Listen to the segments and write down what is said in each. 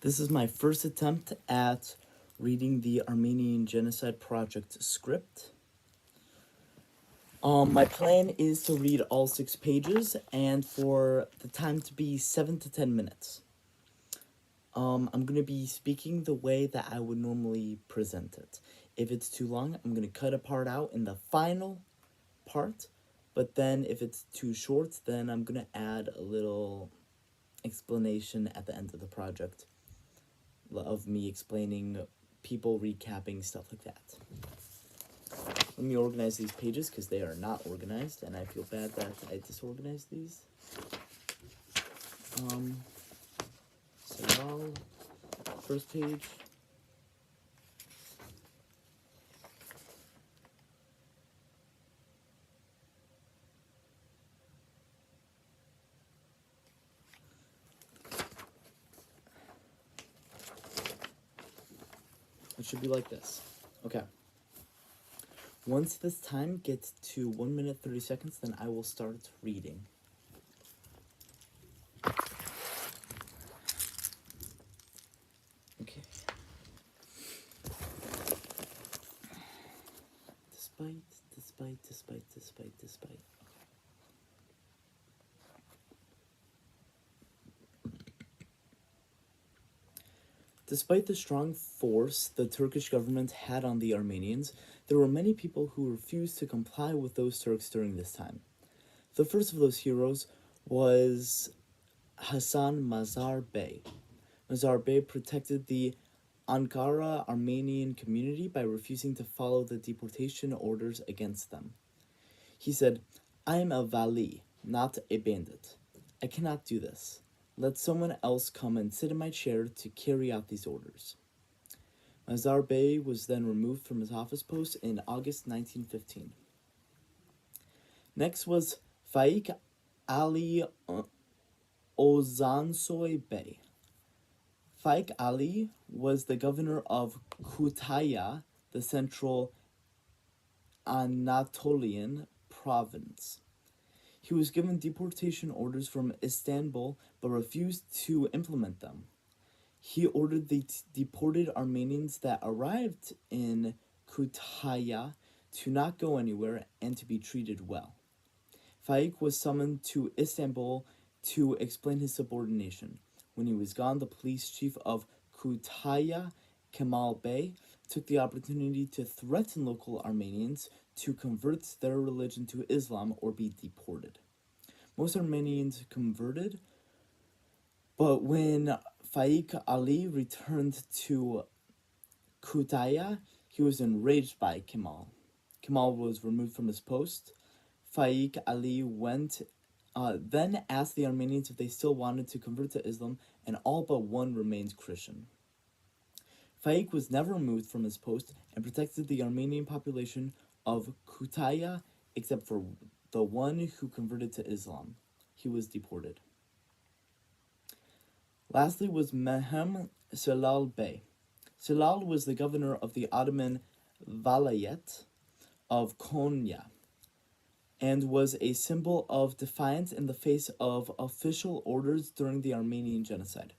This is my first attempt at reading the Armenian Genocide Project script. My plan is to read all 6 pages and for the time to be 7 to 10 minutes. I'm going to be speaking the way that I would normally present it. If it's too long, I'm going to cut a part out in the final part, but then if it's too short, then I'm going to add a little explanation at the end of the project of me explaining, people recapping, stuff like that. Let me organize these pages because they are not organized, and I feel bad that I disorganized these. So first page. It should be like this. Okay. Once this time gets to 1 minute 30 seconds, then I will start reading. Okay. Despite. Despite the strong force the Turkish government had on the Armenians, there were many people who refused to comply with those Turks during this time. The first of those heroes was Hasan Mazar Bey. Mazar Bey protected the Ankara Armenian community by refusing to follow the deportation orders against them. He said, "I am a vali, not a bandit. I cannot do this. Let someone else come and sit in my chair to carry out these orders." Mazar Bey was then removed from his office post in August 1915. Next was Faik Ali Ozansoy Bey. Faik Ali was the governor of Kütahya, the central Anatolian province. He was given deportation orders from Istanbul but refused to implement them. He ordered the deported Armenians that arrived in Kütahya to not go anywhere and to be treated well. Faik was summoned to Istanbul to explain his subordination. When he was gone, the police chief of Kütahya, Kemal Bey, took the opportunity to threaten local Armenians to convert their religion to Islam or be deported. Most Armenians converted, but when Faik Ali returned to Kütahya, he was enraged by Kemal. Kemal was removed from his post. Faik Ali then asked the Armenians if they still wanted to convert to Islam, and all but one remained Christian. Faik was never removed from his post and protected the Armenian population of Kütahya except for the one who converted to Islam. He was deported. Lastly was Mehem Celal Bey. Celal was the governor of the Ottoman Vilayet of Konya and was a symbol of defiance in the face of official orders during the Armenian Genocide.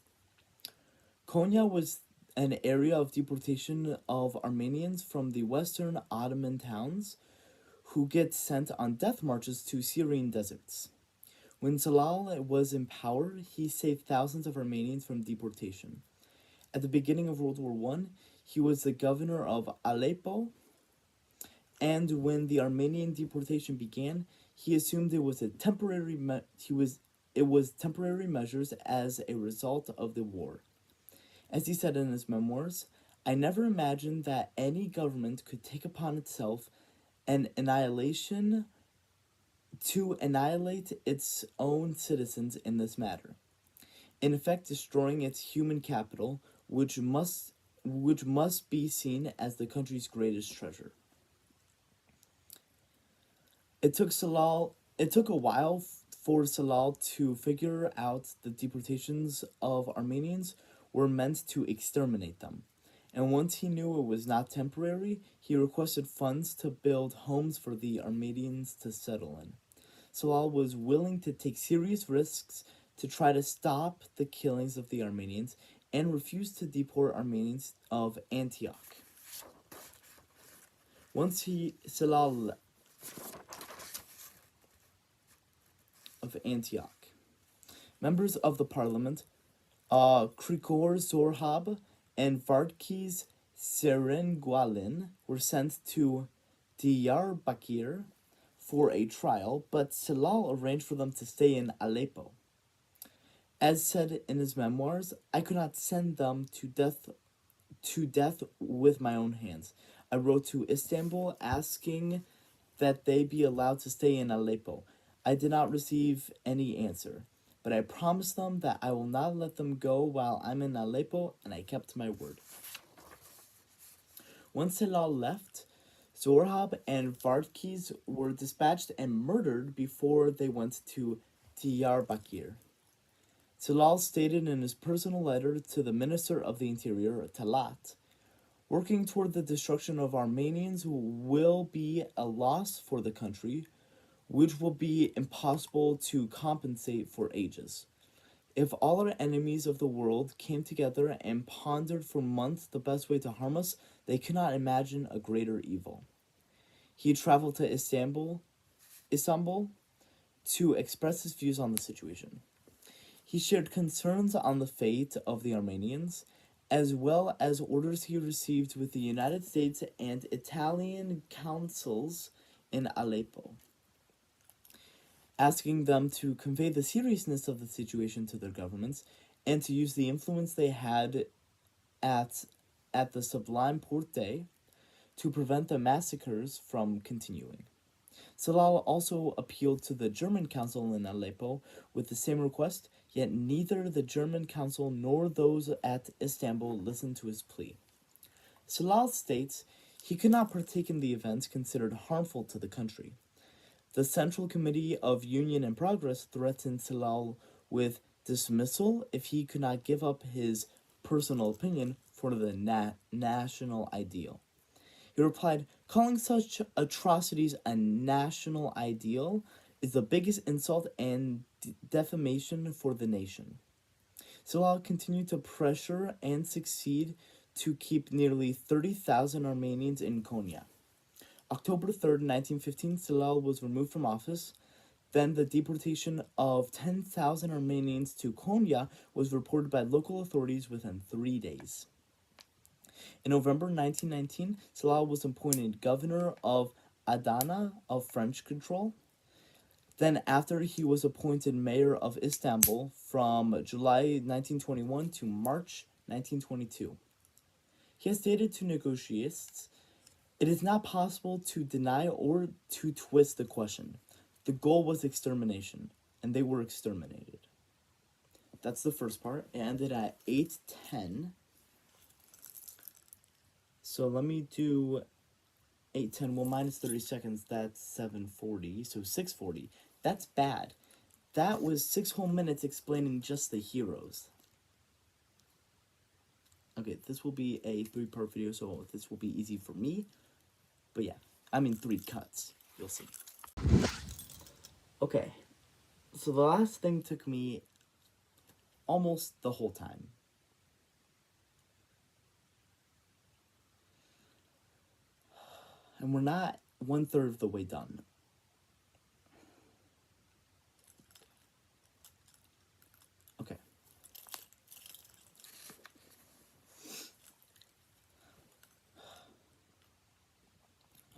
Konya was an area of deportation of Armenians from the western Ottoman towns who get sent on death marches to Syrian deserts. When Celal was in power, he saved thousands of Armenians from deportation. At the beginning of World War I, he was the governor of Aleppo, and when the Armenian deportation began, he assumed it was temporary measures as a result of the war. As he said in his memoirs, "I never imagined that any government could take upon itself an annihilate its own citizens in this matter, in effect destroying its human capital, which must be seen as the country's greatest treasure." It took a while for Celal to figure out the deportations of Armenians were meant to exterminate them, and once he knew it was not temporary, he requested funds to build homes for the Armenians to settle in. Celal was willing to take serious risks to try to stop the killings of the Armenians, and refused to deport Armenians of Antioch. Once Salal of Antioch, members of the parliament, Krikor Zorhab and Vardkis Serengwalin, were sent to Diyarbakir for a trial, but Salal arranged for them to stay in Aleppo. As said in his memoirs, I could not send them to death with my own hands. I wrote to Istanbul asking that they be allowed to stay in Aleppo. I did not receive any answer, but I promised them that I will not let them go while I'm in Aleppo, and I kept my word. Once Salal left, Zorhab and Vardkis were dispatched and murdered before they went to Diyarbakir. Salal stated in his personal letter to the Minister of the Interior, Talat, working toward the destruction of Armenians will be a loss for the country, which will be impossible to compensate for ages. If all our enemies of the world came together and pondered for months the best way to harm us, they could not imagine a greater evil. He traveled to Istanbul to express his views on the situation. He shared concerns on the fate of the Armenians, as well as orders he received with the United States and Italian consuls in Aleppo, asking them to convey the seriousness of the situation to their governments and to use the influence they had at the Sublime Porte to prevent the massacres from continuing. Salal also appealed to the German consul in Aleppo with the same request, yet neither the German consul nor those at Istanbul listened to his plea. Salal states he could not partake in the events considered harmful to the country. The Central Committee of Union and Progress threatened Salal with dismissal if he could not give up his personal opinion for the national ideal. He replied, calling such atrocities a national ideal is the biggest insult and defamation for the nation. Salal continued to pressure and succeed to keep nearly 30,000 Armenians in Konya. October 3rd, 1915, Salal was removed from office. Then the deportation of 10,000 Armenians to Konya was reported by local authorities within 3 days. In November 1919, Salal was appointed governor of Adana of French control. Then after he was appointed mayor of Istanbul from July 1921 to March 1922. He has stated to negotiations, it is not possible to deny or to twist the question. The goal was extermination, and they were exterminated. That's the first part. It ended at 8:10. So let me do 8:10. Well, minus 30 seconds, that's 7:40. So 6:40. That's bad. That was 6 whole minutes explaining just the heroes. Okay, this will be a 3-part video, so this will be easy for me. But yeah, I mean 3 cuts. You'll see. Okay, so the last thing took me almost the whole time. And we're not 1/3 of the way done. Okay.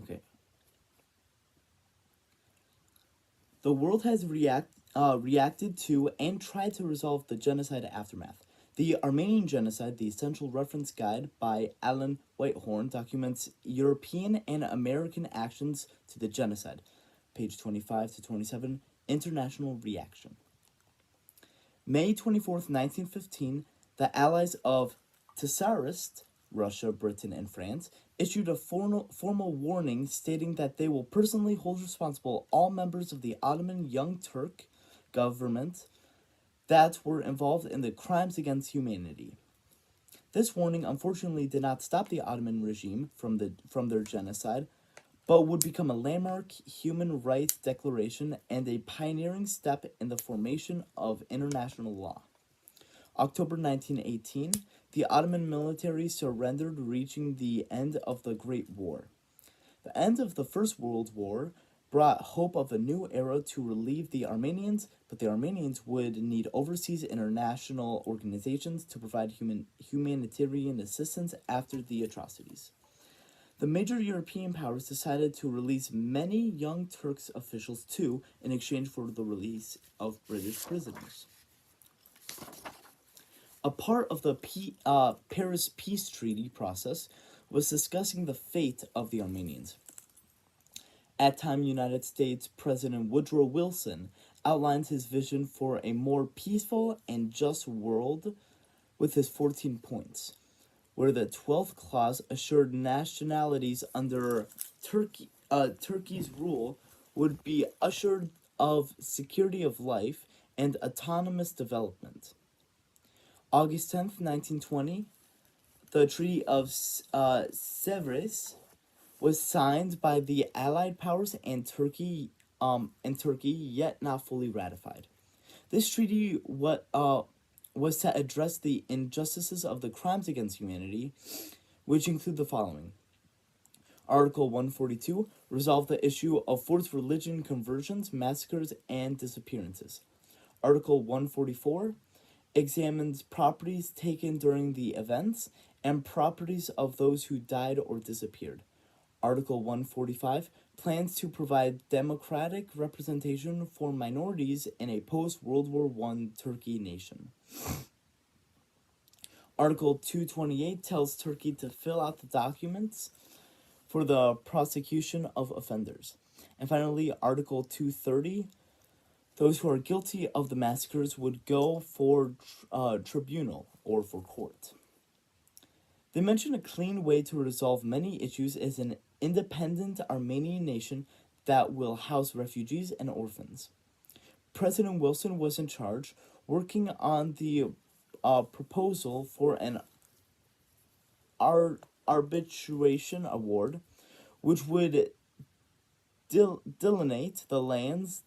Okay. The world has reacted to and tried to resolve the genocide aftermath. The Armenian Genocide, the Essential Reference Guide by Alan Whitehorn, documents European and American actions to the genocide. Page 25 to 27, International Reaction. May 24th, 1915, the allies of Tsarist, Russia, Britain, and France, issued a formal warning stating that they will personally hold responsible all members of the Ottoman Young Turk government that were involved in the crimes against humanity. This warning unfortunately did not stop the Ottoman regime from their genocide, but would become a landmark human rights declaration and a pioneering step in the formation of international law. October 1918, the Ottoman military surrendered, reaching the end of the Great War. The end of the First World War brought hope of a new era to relieve the Armenians, but the Armenians would need overseas international organizations to provide humanitarian assistance after the atrocities. The major European powers decided to release many young Turks officials too, in exchange for the release of British prisoners. A part of the Paris Peace Treaty process was discussing the fate of the Armenians. At time, United States President Woodrow Wilson outlined his vision for a more peaceful and just world with his 14 points, where the 12th clause assured nationalities under Turkey's rule would be assured of security of life and autonomous development. August 10th, 1920, the Treaty of Sèvres was signed by the Allied powers and Turkey, yet not fully ratified. This treaty was to address the injustices of the crimes against humanity, which include the following. Article 142 resolved the issue of forced religion conversions, massacres, and disappearances. Article 144 examines properties taken during the events and properties of those who died or disappeared. Article 145 plans to provide democratic representation for minorities in a post-World War I Turkey nation. Article 228 tells Turkey to fill out the documents for the prosecution of offenders. And finally, Article 230, those who are guilty of the massacres would go for tribunal or for court. They mention a clean way to resolve many issues is an independent Armenian nation that will house refugees and orphans. President Wilson was in charge, working on the proposal for an arbitration award, which would delineate the lands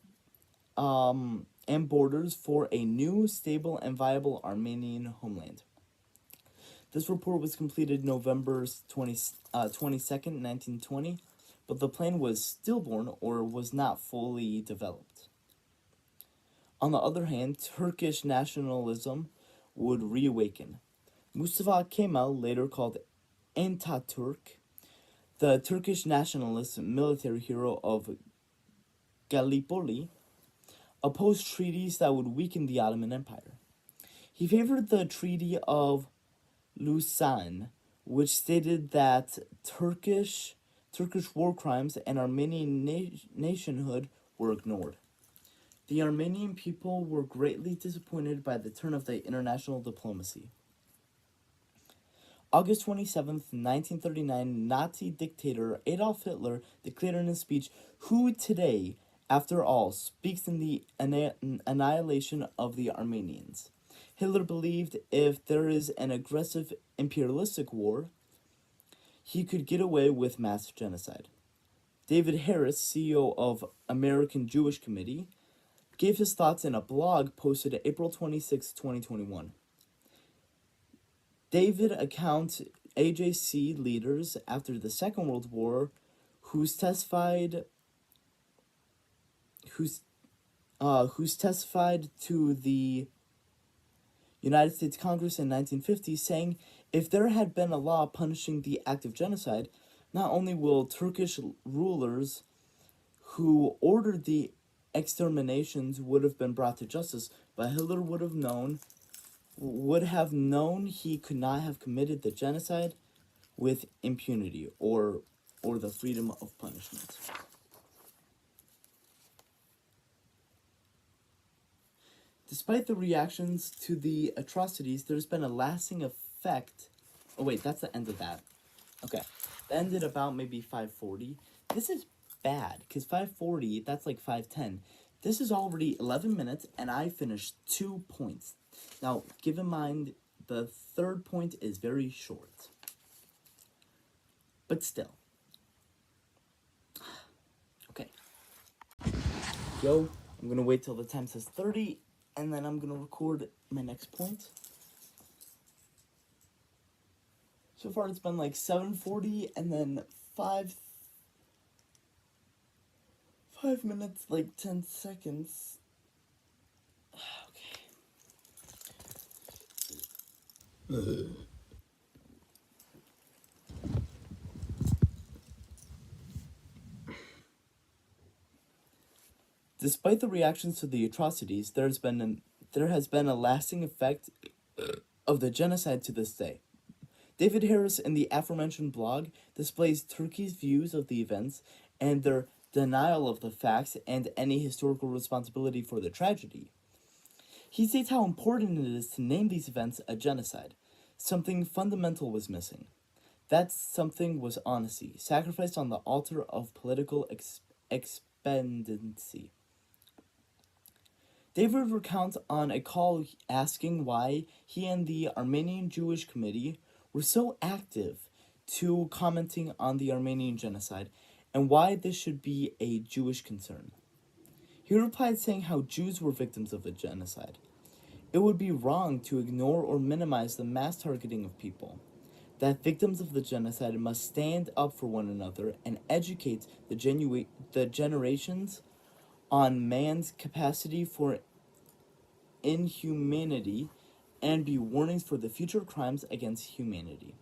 and borders for a new, stable, and viable Armenian homeland. This report was completed November 22nd, 1920, but the plan was stillborn or was not fully developed. On the other hand, Turkish nationalism would reawaken. Mustafa Kemal, later called Ataturk, the Turkish nationalist military hero of Gallipoli, opposed treaties that would weaken the Ottoman Empire. He favored the Treaty of Lausanne, which stated that Turkish war crimes and Armenian nationhood were ignored. The Armenian people were greatly disappointed by the turn of the international diplomacy. August 27th, 1939, Nazi dictator Adolf Hitler declared in a speech, "Who today, after all, speaks in the annihilation of the Armenians?" Hitler believed if there is an aggressive imperialistic war, he could get away with mass genocide. David Harris, CEO of American Jewish Committee, gave his thoughts in a blog posted April 26, 2021. David accounts AJC leaders after the Second World War who testified to the United States Congress in 1950, saying, if there had been a law punishing the act of genocide, not only will Turkish rulers who ordered the exterminations would have been brought to justice, but Hitler would have known he could not have committed the genocide with impunity or the freedom of punishment. Despite the reactions to the atrocities, there's been a lasting effect. Oh wait, that's the end of that. Okay, that ended about maybe 5:40. This is bad, because 5:40, that's like 5:10. This is already 11 minutes, and I finished 2 points. Now, keep in mind, the third point is very short. But still. Okay. I'm going to wait till the time says 30, and then I'm going to record my next point. So far it's been like 7:40 and then 5 minutes, like 10 seconds. Okay. Despite the reactions to the atrocities, there has been a lasting effect of the genocide to this day. David Harris in the aforementioned blog displays Turkey's views of the events and their denial of the facts and any historical responsibility for the tragedy. He states how important it is to name these events a genocide. Something fundamental was missing. That something was honesty, sacrificed on the altar of political expediency. David recounts on a call asking why he and the Armenian Jewish Committee were so active to commenting on the Armenian genocide and why this should be a Jewish concern. He replied saying how Jews were victims of the genocide. It would be wrong to ignore or minimize the mass targeting of people. That victims of the genocide must stand up for one another and educate the generations on man's capacity for inhumanity and be warnings for the future crimes against humanity.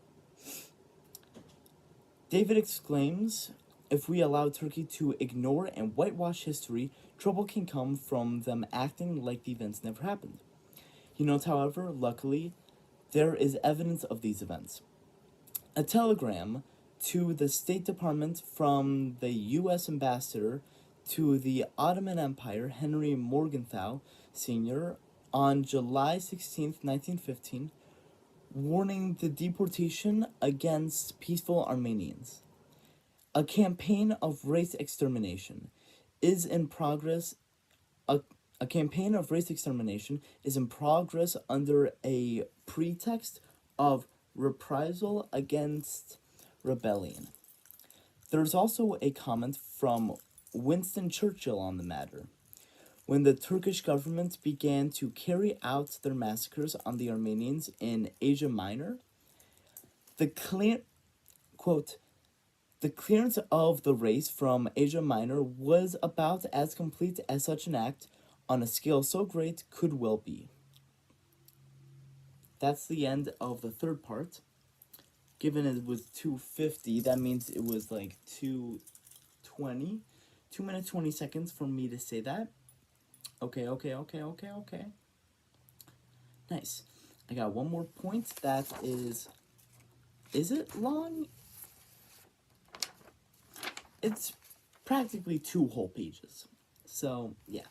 David exclaims, if we allow Turkey to ignore and whitewash history, trouble can come from them acting like the events never happened. He notes, however, luckily, there is evidence of these events. A telegram to the State Department from the U.S. ambassador to the Ottoman Empire, Henry Morgenthau Sr., on July 16, 1915, warning the deportation against peaceful Armenians. A campaign of race extermination is in progress. A campaign of race extermination is in progress under a pretext of reprisal against rebellion. There's also a comment from Winston Churchill on the matter. When the Turkish government began to carry out their massacres on the Armenians in Asia Minor, the clearance of the race from Asia Minor was about as complete as such an act on a scale so great could well be. That's the end of the third part. Given it was 2:50, that means it was like 2:20. 2 minutes 20 seconds for me to say that. Okay. Nice. I got one more point that is it long? It's practically 2 whole pages. So, yeah.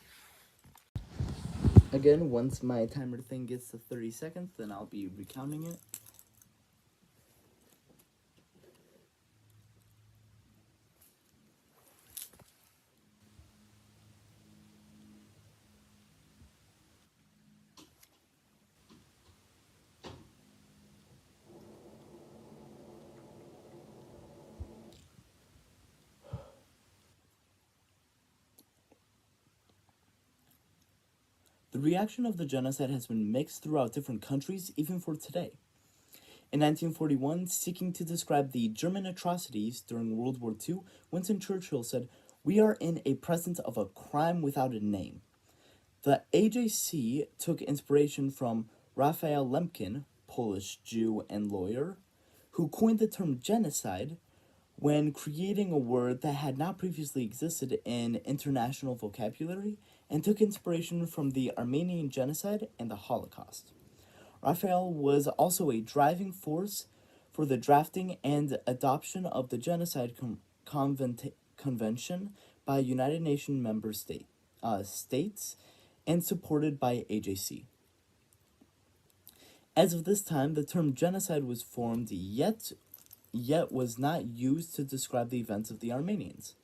Again, once my timer thing gets to 30 seconds, then I'll be recounting it. The reaction of the genocide has been mixed throughout different countries, even for today. In 1941, seeking to describe the German atrocities during World War II, Winston Churchill said, "We are in a presence of a crime without a name." The AJC took inspiration from Raphael Lemkin, Polish Jew and lawyer, who coined the term genocide when creating a word that had not previously existed in international vocabulary, and took inspiration from the Armenian genocide and the Holocaust. Raphael was also a driving force for the drafting and adoption of the Genocide Convention by United Nations member states and supported by AJC. As of this time, the term genocide was formed, yet was not used to describe the events of the Armenians.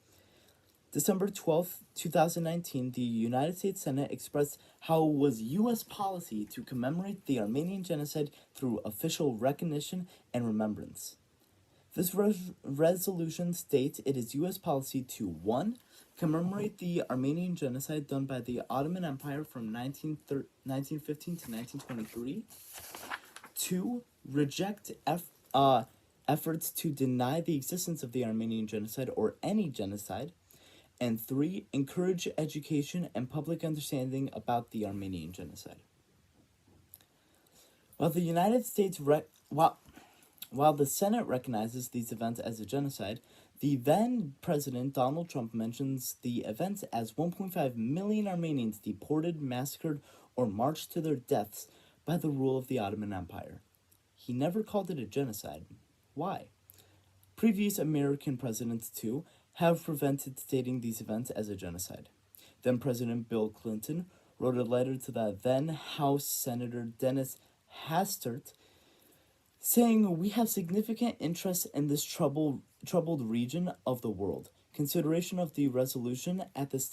December 12, 2019, the United States Senate expressed how it was U.S. policy to commemorate the Armenian genocide through official recognition and remembrance. This resolution states it is U.S. policy to 1. Commemorate the Armenian genocide done by the Ottoman Empire from 1915 to 1923. 2. Reject efforts to deny the existence of the Armenian genocide or any genocide, and 3. Encourage education and public understanding about the Armenian genocide. While the United States while the Senate recognizes these events as a genocide, the then President Donald Trump mentions the events as 1.5 million Armenians deported, massacred, or marched to their deaths by the rule of the Ottoman Empire. He never called it a genocide. Why? Previous American presidents, too, have prevented stating these events as a genocide. Then President Bill Clinton wrote a letter to the then House Senator Dennis Hastert saying, "We have significant interest in this troubled region of the world. Consideration of the resolution at this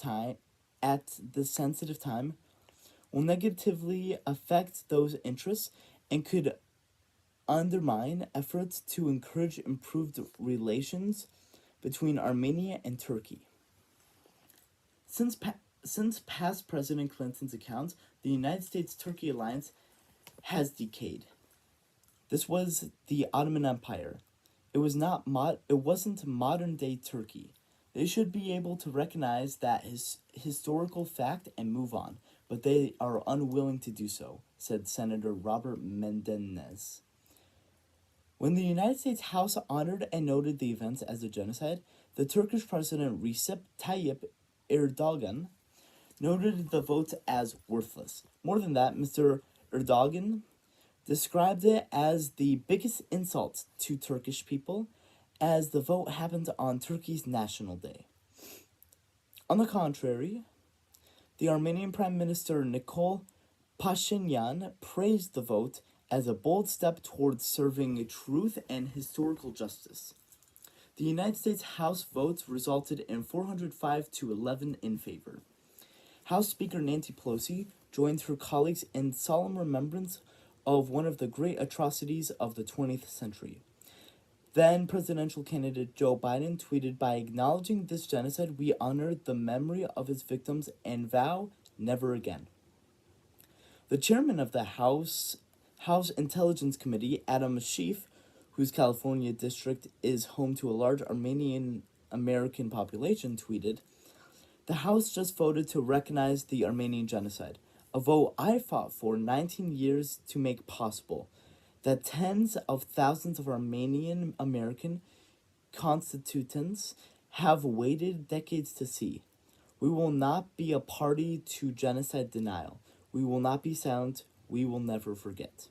sensitive time, will negatively affect those interests and could undermine efforts to encourage improved relations between Armenia and Turkey." Since past President Clinton's account, the United States-Turkey alliance has decayed. This was the Ottoman Empire. It wasn't modern-day Turkey. They should be able to recognize that historical fact and move on, but they are unwilling to do so, said Senator Robert Menendez. When the United States House honored and noted the events as a genocide, the Turkish President Recep Tayyip Erdogan noted the vote as worthless. More than that, Mr. Erdogan described it as the biggest insult to Turkish people, as the vote happened on Turkey's National Day. On the contrary, the Armenian Prime Minister Nikol Pashinyan praised the vote as a bold step towards serving truth and historical justice. The United States House votes resulted in 405 to 11 in favor. House Speaker Nancy Pelosi joined her colleagues in solemn remembrance of one of the great atrocities of the 20th century. Then presidential candidate Joe Biden tweeted, "By acknowledging this genocide, we honor the memory of its victims and vow never again." The chairman of the House Intelligence Committee, Adam Schiff, whose California district is home to a large Armenian American population, tweeted, "The House just voted to recognize the Armenian genocide, a vote I fought for 19 years to make possible, that tens of thousands of Armenian American constituents have waited decades to see. We will not be a party to genocide denial. We will not be silent. We will never forget."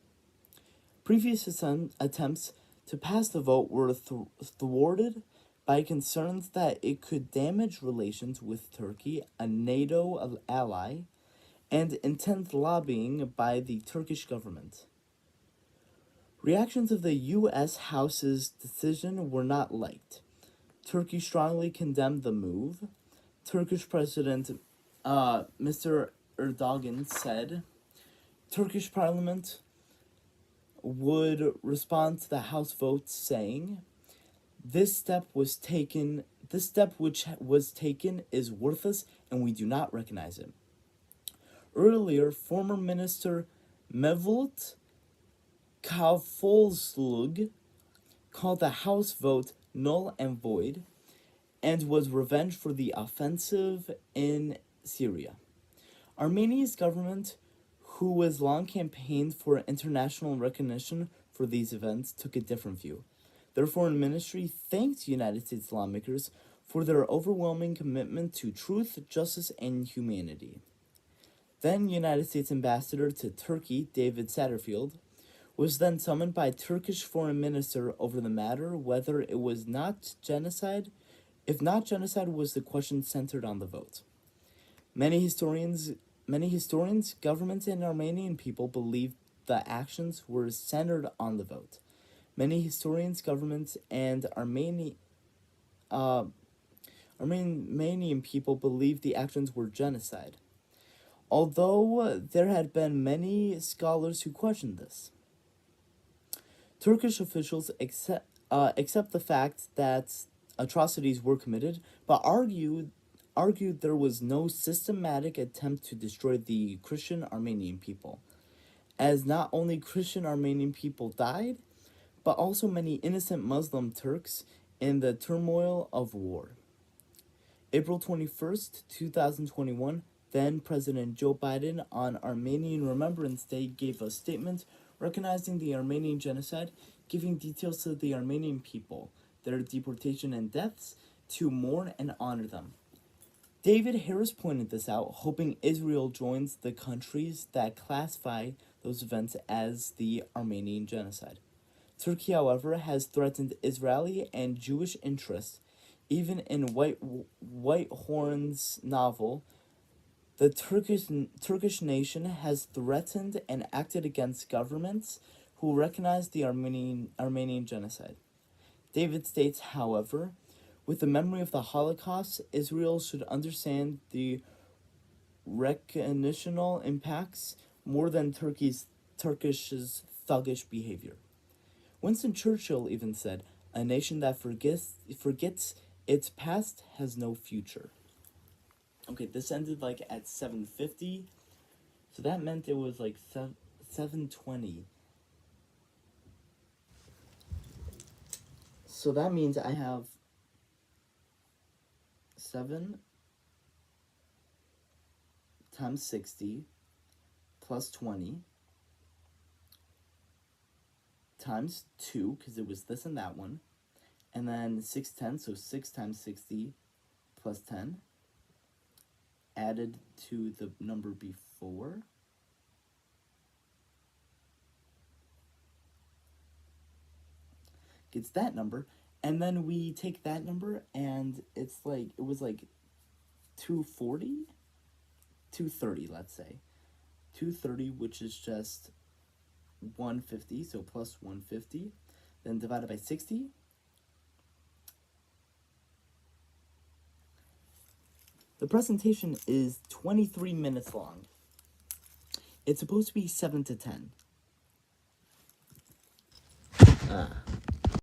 Previous attempts to pass the vote were thwarted by concerns that it could damage relations with Turkey, a NATO ally, and intense lobbying by the Turkish government. Reactions of the U.S. House's decision were not liked. Turkey strongly condemned the move. Turkish President Mr. Erdogan said Turkish Parliament would respond to the House vote saying, This step which was taken is worthless and we do not recognize it." Earlier, former Minister Mevlut Cavusoglu called the House vote null and void and was revenge for the offensive in Syria. Armenia's government, who has long campaigned for international recognition for these events, took a different view. Their foreign ministry thanked United States lawmakers for their overwhelming commitment to truth, justice, and humanity. Then United States Ambassador to Turkey, David Satterfield, was then summoned by Turkish Foreign Minister over the matter whether it was not genocide. If not genocide was the question centered on the vote. Many historians, governments, and Armenian people believe the actions were centered on the vote. Many historians, governments, and Armenian people believe the actions were genocide, although there had been many scholars who questioned this. Turkish officials accept the fact that atrocities were committed, but argued there was no systematic attempt to destroy the Christian Armenian people, as not only Christian Armenian people died, but also many innocent Muslim Turks in the turmoil of war. April 21st, 2021, then President Joe Biden on Armenian Remembrance Day gave a statement recognizing the Armenian genocide, giving details to the Armenian people, their deportation and deaths, to mourn and honor them. David Harris pointed this out, hoping Israel joins the countries that classify those events as the Armenian genocide. Turkey, however, has threatened Israeli and Jewish interests. Even in Whitehorn's novel, the Turkish nation has threatened and acted against governments who recognize the Armenian genocide. David states, however, with the memory of the Holocaust, Israel should understand the recognitional impacts more than Turkish's thuggish behavior. Winston Churchill even said, "A nation that forgets its past has no future." Okay, this ended like at 7:50, so that meant it was like 7:20. So that means I have 7 times 60 plus 20 times 2, because it was this and that one, and then 610, so 6 times 60 plus 10, added to the number before, gets that number, and then we take that number, and it was like 240, 230, let's say, 230, which is just 150, so plus 150, then divided by 60. The presentation is 23 minutes long. It's supposed to be 7 to 10.